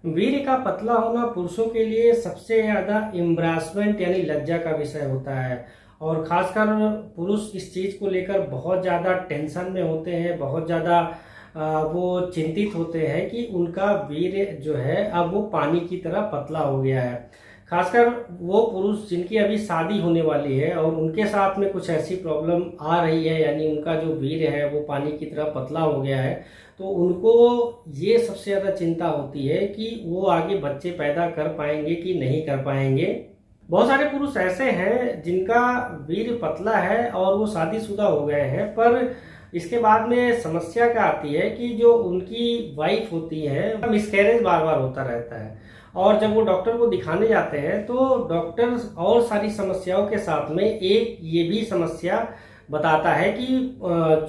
वीर्य का पतला होना पुरुषों के लिए सबसे ज्यादा एम्ब्रासमेंट यानी लज्जा का विषय होता है। और खासकर पुरुष इस चीज को लेकर बहुत ज्यादा टेंशन में होते हैं, बहुत ज्यादा वो चिंतित होते हैं कि उनका वीर्य जो है अब वो पानी की तरह पतला हो गया है। खासकर वो पुरुष जिनकी अभी शादी होने वाली है और उनके साथ में कुछ ऐसी प्रॉब्लम आ रही है, यानी उनका जो वीर्य है वो पानी की तरह पतला हो गया है, तो उनको ये सबसे ज़्यादा चिंता होती है कि वो आगे बच्चे पैदा कर पाएंगे कि नहीं कर पाएंगे। बहुत सारे पुरुष ऐसे हैं जिनका वीर्य पतला है और वो शादीशुदा हो गए हैं, पर इसके बाद में समस्या क्या आती है कि जो उनकी वाइफ होती है मिसकैरेज बार बार होता रहता है। और जब वो डॉक्टर को दिखाने जाते हैं तो डॉक्टर और सारी समस्याओं के साथ में एक ये भी समस्या बताता है कि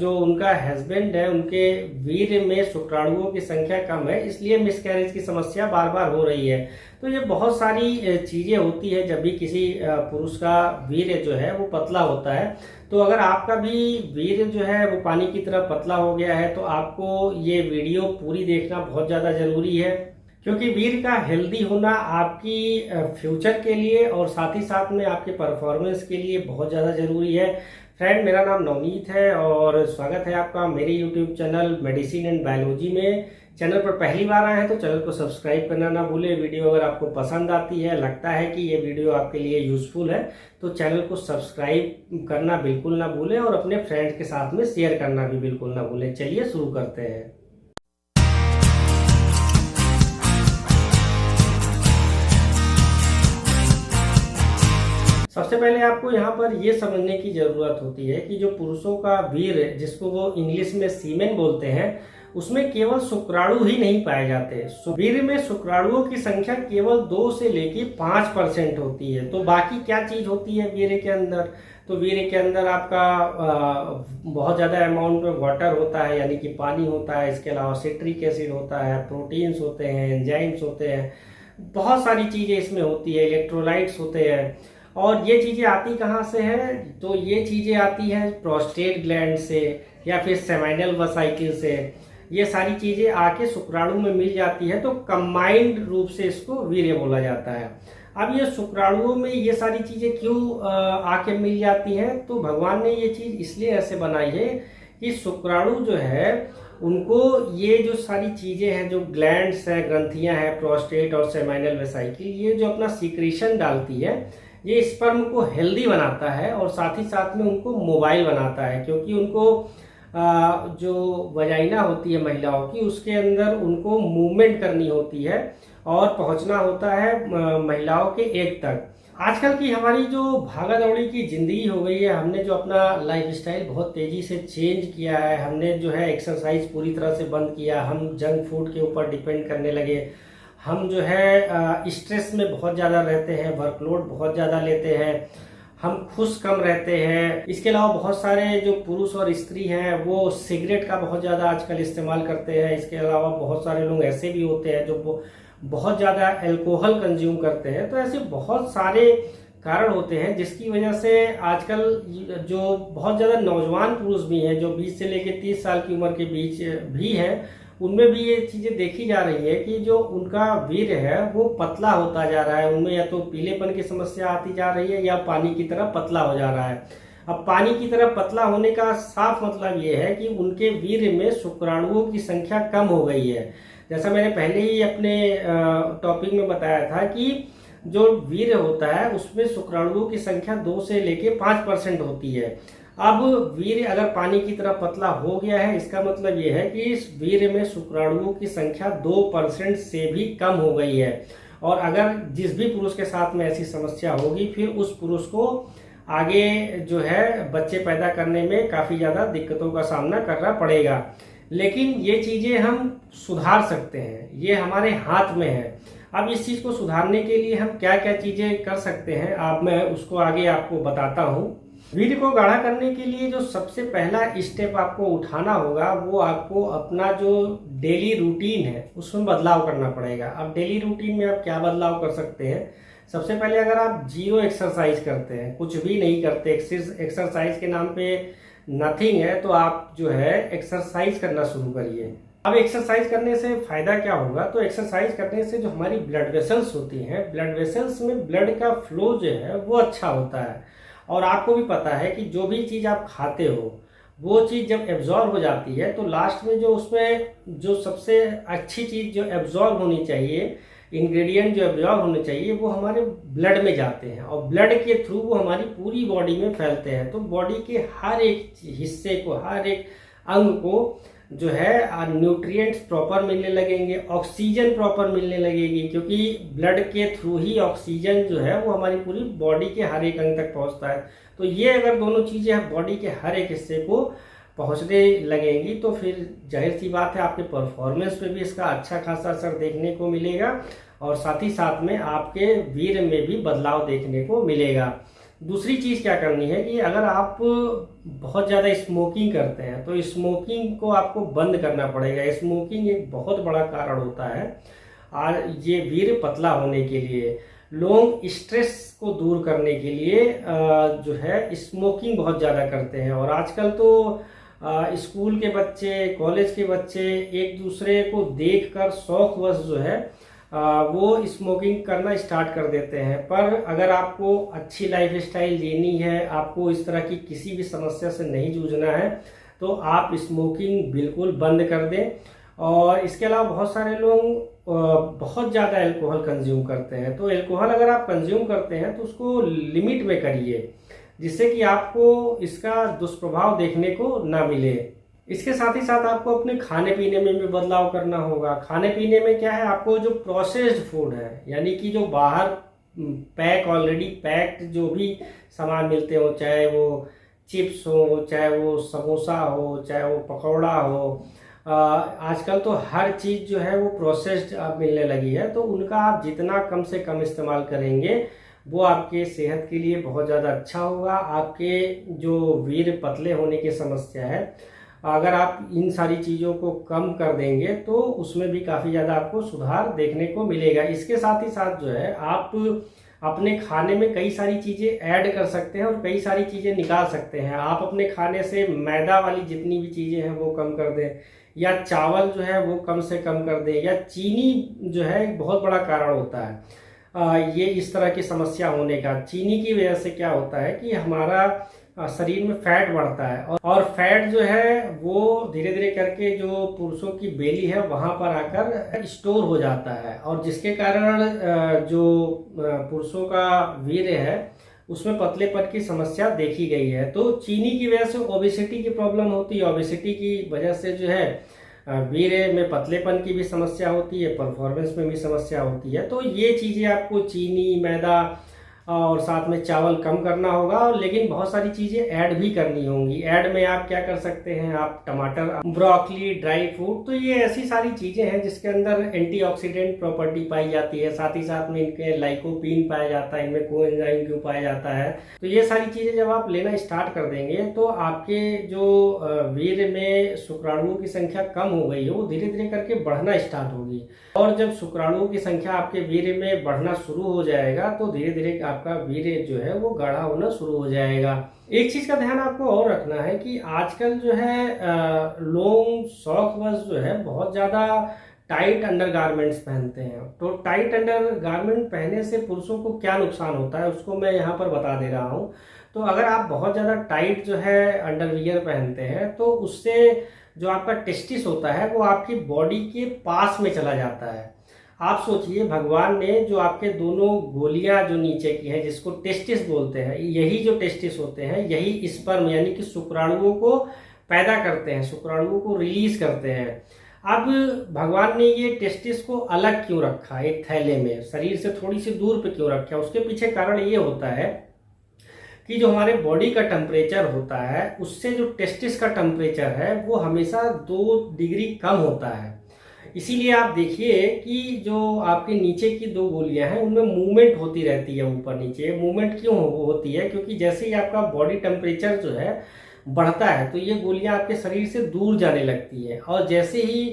जो उनका हस्बैंड है उनके वीर्य में शुक्राणुओं की संख्या कम है, इसलिए मिसकैरेज की समस्या बार बार हो रही है। तो ये बहुत सारी चीजें होती है जब भी किसी पुरुष का वीर्य जो है वो पतला होता है। तो अगर आपका भी वीर्य जो है वो पानी की तरह पतला हो गया है तो आपको ये वीडियो पूरी देखना बहुत ज्यादा जरूरी है, क्योंकि वीर्य का हेल्दी होना आपकी फ्यूचर के लिए और साथ ही साथ में आपके परफॉर्मेंस के लिए बहुत ज़्यादा ज़रूरी है। फ्रेंड, मेरा नाम नवनीत है और स्वागत है आपका मेरे YouTube channel medicine and biology में। चैनल पर पहली बार आए हैं तो चैनल को सब्सक्राइब करना ना भूलें। वीडियो अगर आपको पसंद आती है, लगता है कि ये वीडियो आपके लिए यूजफुल है, तो चैनल को सब्सक्राइब करना बिल्कुल ना भूलें और अपने फ्रेंड्स के साथ में शेयर करना भी बिल्कुल ना भूलें। चलिए शुरू करते हैं। सबसे पहले आपको यहाँ पर यह समझने की जरूरत होती है कि जो पुरुषों का वीर्य, जिसको वो इंग्लिश में सीमेन बोलते हैं, उसमें केवल शुक्राणु ही नहीं पाए जाते। वीर्य में शुक्राणुओं की संख्या केवल 2 से लेके 5% होती है। तो बाकी क्या चीज होती है वीर्य के अंदर? तो वीर्य के अंदर आपका बहुत ज्यादा अमाउंट में वाटर होता है, यानी कि पानी होता है। इसके अलावा सिट्रिक एसिड होता है, प्रोटीन्स होते हैं, एंजाइम्स होते हैं, बहुत सारी चीजें इसमें होती है, इलेक्ट्रोलाइट्स होते हैं। और ये चीजें आती कहाँ से है? तो ये चीजें आती हैं प्रोस्टेट ग्लैंड से या फिर सेमाइनल वेसिकल से। ये सारी चीजें आके शुक्राणु में मिल जाती है, तो कंबाइंड रूप से इसको वीर्य बोला जाता है। अब ये शुक्राणुओं में ये सारी चीजें क्यों आके मिल जाती हैं? तो भगवान ने ये चीज इसलिए ऐसे बनाई है कि शुक्राणु जो है उनको ये जो सारी चीजें हैं, जो ग्लैंड्स हैं, ग्रंथियां हैं, प्रोस्टेट और सेमाइनल वेसिकल, ये जो अपना सीक्रेशन डालती है, ये स्पर्म को हेल्दी बनाता है और साथ ही साथ में उनको मोबाइल बनाता है। क्योंकि उनको जो वजाइना होती है महिलाओं की, उसके अंदर उनको मूवमेंट करनी होती है और पहुंचना होता है महिलाओं के एग तक। आजकल की हमारी जो भागा दौड़ी की जिंदगी हो गई है, हमने जो अपना लाइफस्टाइल बहुत तेजी से चेंज किया है, हमने जो है एक्सरसाइज पूरी तरह से बंद किया, हम जंक फूड के ऊपर डिपेंड करने लगे, हम जो है स्ट्रेस में बहुत ज़्यादा रहते हैं, वर्कलोड बहुत ज़्यादा लेते हैं, हम खुश कम रहते हैं। इसके अलावा बहुत सारे जो पुरुष और स्त्री हैं वो सिगरेट का बहुत ज़्यादा आजकल इस्तेमाल करते हैं। इसके अलावा बहुत सारे लोग ऐसे भी होते हैं जो बहुत ज़्यादा अल्कोहल कंज्यूम करते हैं। तो ऐसे बहुत सारे कारण होते हैं जिसकी वजह से आजकल जो बहुत ज़्यादा नौजवान पुरुष भी हैं, जो 20 से लेकर 30 साल की उम्र के बीच भी हैं, उनमें भी ये चीजें देखी जा रही है कि जो उनका वीर्य है वो पतला होता जा रहा है। उनमें या तो पीलेपन की समस्या आती जा रही है या पानी की तरह पतला हो जा रहा है। अब पानी की तरह पतला होने का साफ मतलब ये है कि उनके वीर्य में शुक्राणुओं की संख्या कम हो गई है। जैसा मैंने पहले ही अपने टॉपिक में बताया था कि जो वीर्य होता है उसमें शुक्राणुओं की संख्या 2 से लेके 5% होती है। अब वीर्य अगर पानी की तरह पतला हो गया है, इसका मतलब यह है कि इस वीर्य में शुक्राणुओं की संख्या 2% से भी कम हो गई है। और अगर जिस भी पुरुष के साथ में ऐसी समस्या होगी, फिर उस पुरुष को आगे जो है बच्चे पैदा करने में काफी ज्यादा दिक्कतों का सामना करना पड़ेगा। लेकिन ये चीजें हम सुधार सकते हैं, ये हमारे हाथ में है। अब इस चीज को सुधारने के लिए हम क्या क्या चीजें कर सकते हैं, मैं उसको आगे आपको बताता हूँ। वीर्य को गाढ़ा करने के लिए जो सबसे पहला स्टेप आपको उठाना होगा, वो आपको अपना जो डेली रूटीन है उसमें बदलाव करना पड़ेगा। अब डेली रूटीन में आप क्या बदलाव कर सकते हैं? सबसे पहले अगर आप जीरो एक्सरसाइज करते हैं, कुछ भी नहीं करते, एक्सरसाइज के नाम पे नथिंग है, तो आप जो है एक्सरसाइज करना शुरू करिए। अब एक्सरसाइज करने से फायदा क्या होगा? तो एक्सरसाइज करने से जो हमारी ब्लड वेसल्स होती हैं, ब्लड वेसल्स में ब्लड का फ्लो जो है वो अच्छा होता है। और आपको भी पता है कि जो भी चीज़ आप खाते हो वो चीज़ जब एब्जॉर्ब हो जाती है तो लास्ट में जो उसमें जो सबसे अच्छी चीज़ जो एब्जॉर्ब होनी चाहिए, इंग्रेडिएंट जो एब्जॉर्ब होने चाहिए, वो हमारे ब्लड में जाते हैं और ब्लड के थ्रू वो हमारी पूरी बॉडी में फैलते हैं। तो बॉडी के हर एक हिस्से को, हर एक अंग को जो है न्यूट्रिएंट्स प्रॉपर मिलने लगेंगे, ऑक्सीजन प्रॉपर मिलने लगेगी, क्योंकि ब्लड के थ्रू ही ऑक्सीजन जो है वो हमारी पूरी बॉडी के हर एक अंग तक पहुंचता है। तो ये अगर दोनों चीज़ें बॉडी के हर एक हिस्से को पहुंचने लगेंगी तो फिर जाहिर सी बात है आपके परफॉर्मेंस पे भी इसका अच्छा खासा असर देखने को मिलेगा और साथ ही साथ में आपके वीर्य में भी बदलाव देखने को मिलेगा। दूसरी चीज़ क्या करनी है कि अगर आप बहुत ज़्यादा स्मोकिंग करते हैं तो स्मोकिंग को आपको बंद करना पड़ेगा। स्मोकिंग एक बहुत बड़ा कारण होता है और ये वीर्य पतला होने के लिए, लोग स्ट्रेस को दूर करने के लिए जो है स्मोकिंग बहुत ज़्यादा करते हैं। और आजकल तो स्कूल के बच्चे, कॉलेज के बच्चे एक दूसरे को देखकर शौकवश जो है वो स्मोकिंग करना स्टार्ट कर देते हैं। पर अगर आपको अच्छी लाइफस्टाइल जीनी है, आपको इस तरह की किसी भी समस्या से नहीं जूझना है, तो आप स्मोकिंग बिल्कुल बंद कर दें। और इसके अलावा बहुत सारे लोग बहुत ज़्यादा अल्कोहल कंज्यूम करते हैं। तो अल्कोहल अगर आप कंज्यूम करते हैं तो उसको लिमिट में करिए, जिससे कि आपको इसका दुष्प्रभाव देखने को ना मिले। इसके साथ ही साथ आपको अपने खाने पीने में भी बदलाव करना होगा। खाने पीने में क्या है, आपको जो प्रोसेस्ड फूड है, यानी कि जो बाहर ऑलरेडी पैक्ड जो भी सामान मिलते हो, चाहे वो चिप्स हो, चाहे वो समोसा हो, चाहे वो पकौड़ा हो, आजकल तो हर चीज़ जो है वो प्रोसेस्ड मिलने लगी है। तो उनका आप जितना कम से कम इस्तेमाल करेंगे वो आपके सेहत के लिए बहुत ज़्यादा अच्छा होगा। आपके जो वीर्य पतले होने की समस्या है, अगर आप इन सारी चीज़ों को कम कर देंगे तो उसमें भी काफ़ी ज़्यादा आपको सुधार देखने को मिलेगा। इसके साथ ही साथ जो है आप अपने खाने में कई सारी चीज़ें ऐड कर सकते हैं और कई सारी चीज़ें निकाल सकते हैं। आप अपने खाने से मैदा वाली जितनी भी चीज़ें हैं वो कम कर दें, या चावल जो है वो कम से कम कर दें, या चीनी जो है एक बहुत बड़ा कारण होता है ये इस तरह की समस्या होने का। चीनी की वजह से क्या होता है कि हमारा शरीर में फैट बढ़ता है और फैट जो है वो धीरे धीरे करके जो पुरुषों की बेली है वहां पर आकर स्टोर हो जाता है, और जिसके कारण जो पुरुषों का वीर्य है उसमें पतलेपन की समस्या देखी गई है। तो चीनी की वजह से ओबेसिटी की प्रॉब्लम होती है। ओबेसिटी की वजह से जो है वीर्य में पतलेपन की भी समस्या होती है, परफॉर्मेंस में भी समस्या होती है। तो ये चीज़ें आपको चीनी, मैदा और साथ में चावल कम करना होगा, और लेकिन बहुत सारी चीज़ें ऐड भी करनी होंगी। ऐड में आप क्या कर सकते हैं, आप टमाटर, ब्रोकली, ड्राई फ्रूट, तो ये ऐसी सारी चीज़ें हैं जिसके अंदर एंटीऑक्सीडेंट प्रॉपर्टी पाई जाती है। साथ ही साथ में इनके लाइकोपीन पाया जाता है, इनमें कोएंजाइम क्यू पाया जाता है। तो ये सारी चीज़ें जब आप लेना स्टार्ट कर देंगे तो आपके जो वीर्य में शुक्राणुओं की संख्या कम हो गई है वो धीरे धीरे करके बढ़ना स्टार्ट होगी। और जब शुक्राणुओं की संख्या आपके वीर्य में बढ़ना शुरू हो जाएगा तो धीरे धीरे आपका वीर्य जो है वो गाढ़ा होना शुरू हो जाएगा। एक चीज का ध्यान आपको और रखना है कि आजकल जो है लोग शौकवश जो है बहुत ज्यादा टाइट अंडरगारमेंट्स पहनते हैं। तो टाइट अंडरगारमेंट पहनने से पुरुषों को क्या नुकसान होता है उसको मैं यहाँ पर बता दे रहा हूँ। तो अगर आप बहुत ज्यादा टाइट जो है अंडरवियर पहनते हैं तो उससे जो आपका टेस्टिस होता है वो आपकी बॉडी के पास में चला जाता है। आप सोचिए, भगवान ने जो आपके दोनों गोलियां जो नीचे की है जिसको टेस्टिस बोलते हैं, यही जो टेस्टिस होते हैं यही स्पर्म यानी कि शुक्राणुओं को पैदा करते हैं, शुक्राणुओं को रिलीज करते हैं। अब भगवान ने ये टेस्टिस को अलग क्यों रखा, एक थैले में शरीर से थोड़ी सी दूर पे क्यों रखा? उसके पीछे कारण ये होता है कि जो हमारे बॉडी का टेम्परेचर होता है उससे जो टेस्टिस का टेम्परेचर है वो हमेशा 2 डिग्री कम होता है। इसीलिए आप देखिए कि जो आपके नीचे की 2 गोलियां हैं उनमें मूवमेंट होती रहती है ऊपर नीचे। मूवमेंट क्यों होती है? क्योंकि जैसे ही आपका बॉडी टेम्परेचर जो है बढ़ता है तो ये गोलियां आपके शरीर से दूर जाने लगती है, और जैसे ही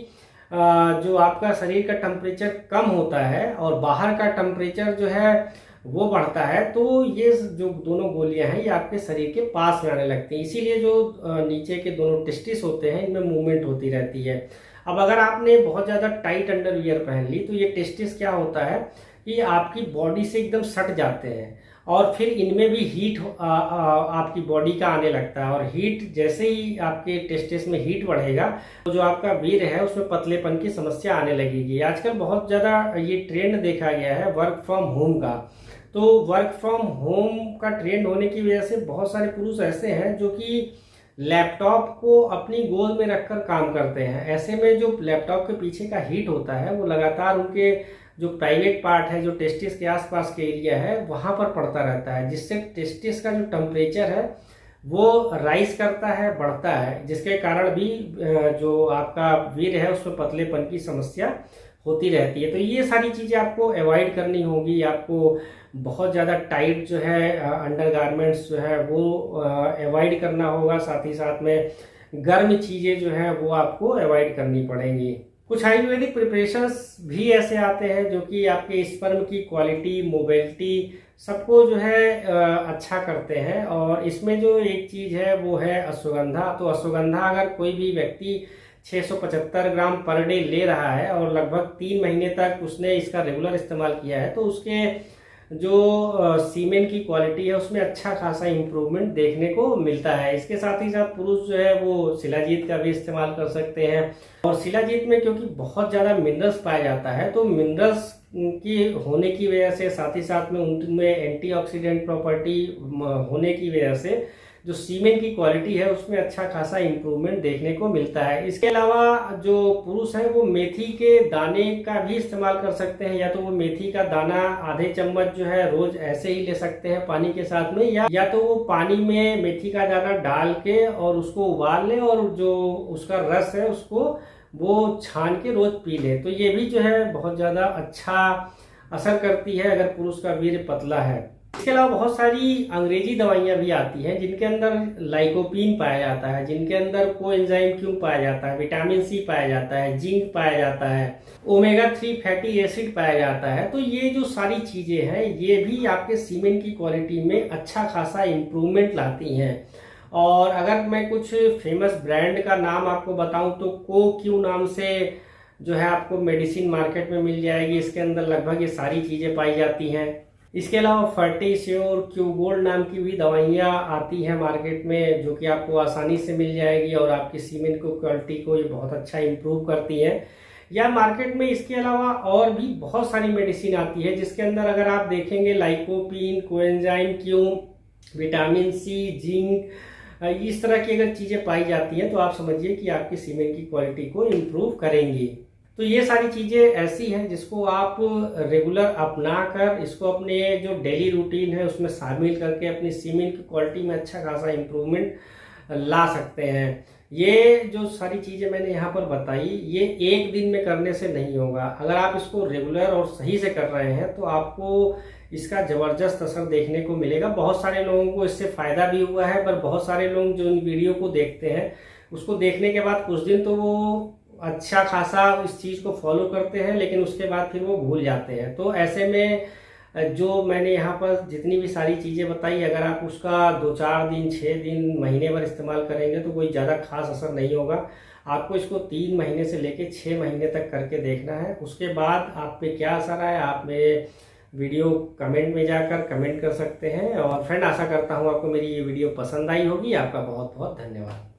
जो आपका शरीर का टेम्परेचर कम होता है और बाहर का टेम्परेचर जो है वो बढ़ता है तो ये जो दोनों गोलियां हैं ये आपके शरीर के पास में आने लगती हैं। इसीलिए जो नीचे के दोनों टेस्टिस होते हैं इनमें मूवमेंट होती रहती है। अब अगर आपने बहुत ज़्यादा टाइट अंडरवियर पहन ली तो ये टेस्टिस क्या होता है कि आपकी बॉडी से एकदम सट जाते हैं और फिर इनमें भी हीट आपकी बॉडी का आने लगता है, और हीट जैसे ही आपके टेस्टिस में हीट बढ़ेगा तो जो आपका वीर्य है उसमें पतलेपन की समस्या आने लगेगी। आजकल बहुत ज़्यादा ये ट्रेंड देखा गया है वर्क फ्रॉम होम का। तो वर्क फ्रॉम होम का ट्रेंड होने की वजह से बहुत सारे पुरुष ऐसे हैं जो कि लैपटॉप को अपनी गोद में रखकर काम करते हैं। ऐसे में जो लैपटॉप के पीछे का हीट होता है वो लगातार उनके जो प्राइवेट पार्ट है, जो टेस्टिस के आसपास के एरिया है, वहां पर पड़ता रहता है, जिससे टेस्टिस का जो टेम्परेचर है वो राइज करता है, बढ़ता है, जिसके कारण भी जो आपका वीर्य है उसमें पतलेपन की समस्या होती रहती है। तो ये सारी चीज़ें आपको अवॉइड करनी होगी। आपको बहुत ज़्यादा टाइट जो है अंडरगारमेंट्स जो है वो अवॉइड करना होगा, साथ ही साथ में गर्म चीज़ें जो है वो आपको अवॉइड करनी पड़ेंगी। कुछ आयुर्वेदिक प्रिपरेशंस भी ऐसे आते हैं जो कि आपके स्पर्म की क्वालिटी, मोबिलिटी सबको जो है अच्छा करते हैं, और इसमें जो एक चीज़ है वो है अश्वगंधा। तो अश्वगंधा अगर कोई भी व्यक्ति 675 ग्राम पर डे ले रहा है और लगभग 3 महीने तक उसने इसका रेगुलर इस्तेमाल किया है तो उसके जो सीमेन की क्वालिटी है उसमें अच्छा खासा इम्प्रूवमेंट देखने को मिलता है। इसके साथ ही साथ पुरुष जो है वो शिलाजीत का भी इस्तेमाल कर सकते हैं, और शिलाजीत में क्योंकि बहुत ज़्यादा मिनरल्स पाया जाता है तो मिनरल्स की होने की वजह से, साथ ही साथ में उनमें एंटीऑक्सीडेंट प्रॉपर्टी होने की वजह से जो सीमेन की क्वालिटी है उसमें अच्छा खासा इम्प्रूवमेंट देखने को मिलता है। इसके अलावा जो पुरुष है वो मेथी के दाने का भी इस्तेमाल कर सकते हैं, या तो वो मेथी का दाना आधे चम्मच जो है रोज ऐसे ही ले सकते हैं पानी के साथ में, या तो वो पानी में मेथी का दाना डाल के और उसको उबाल ले और जो उसका रस है उसको वो छान के रोज पी ले। तो ये भी जो है बहुत ज़्यादा अच्छा असर करती है अगर पुरुष का वीर्य पतला है। इसके अलावा बहुत सारी अंग्रेजी दवाइयां भी आती हैं जिनके अंदर लाइकोपीन पाया जाता है, जिनके अंदर कोएंजाइम क्यू पाया जाता है, विटामिन सी पाया जाता है, जिंक पाया जाता है, ओमेगा 3 फैटी एसिड पाया जाता है। तो ये जो सारी चीजें हैं ये भी आपके सीमेन की क्वालिटी में अच्छा खासा इम्प्रूवमेंट लाती हैं। और अगर मैं कुछ फेमस ब्रांड का नाम आपको बताऊं तो कोक्यू नाम से जो है आपको मेडिसिन मार्केट में मिल जाएगी। इसके अंदर लगभग ये सारी चीजें पाई जाती हैं। इसके अलावा फर्टिश्योर, क्यूगोल्ड नाम की भी दवाइयाँ आती हैं मार्केट में जो कि आपको आसानी से मिल जाएगी और आपकी सीमेन को क्वालिटी को ये बहुत अच्छा इम्प्रूव करती है। या मार्केट में इसके अलावा और भी बहुत सारी मेडिसिन आती है जिसके अंदर अगर आप देखेंगे lycopene, coenzyme Q, vitamin C, zinc, इस तरह की अगर चीज़ें पाई जाती हैं तो आप समझिए कि आपकी सीमेन की क्वालिटी को इम्प्रूव करेंगी। तो ये सारी चीज़ें ऐसी हैं जिसको आप रेगुलर अपना कर इसको अपने जो डेली रूटीन है उसमें शामिल करके अपनी सीमेन की क्वालिटी में अच्छा खासा इम्प्रूवमेंट ला सकते हैं। ये जो सारी चीज़ें मैंने यहाँ पर बताई ये एक दिन में करने से नहीं होगा। अगर आप इसको रेगुलर और सही से कर रहे हैं तो आपको इसका ज़बरदस्त असर देखने को मिलेगा। बहुत सारे लोगों को इससे फ़ायदा भी हुआ है, पर बहुत सारे लोग जो इन वीडियो को देखते हैं उसको देखने के बाद कुछ दिन तो वो अच्छा खासा इस चीज़ को फॉलो करते हैं, लेकिन उसके बाद फिर वो भूल जाते हैं। तो ऐसे में जो मैंने यहाँ पर जितनी भी सारी चीज़ें बताई अगर आप उसका 2-4 दिन, 6 दिन, महीने भर इस्तेमाल करेंगे तो कोई ज़्यादा खास असर नहीं होगा। आपको इसको 3 महीने से लेके 6 महीने तक करके देखना है। उसके बाद आप पे क्या असर आया आप मेरे वीडियो कमेंट में जाकर कमेंट कर सकते हैं। और फ्रेंड आशा करता हूँ आपको मेरी ये वीडियो पसंद आई होगी। आपका बहुत बहुत धन्यवाद।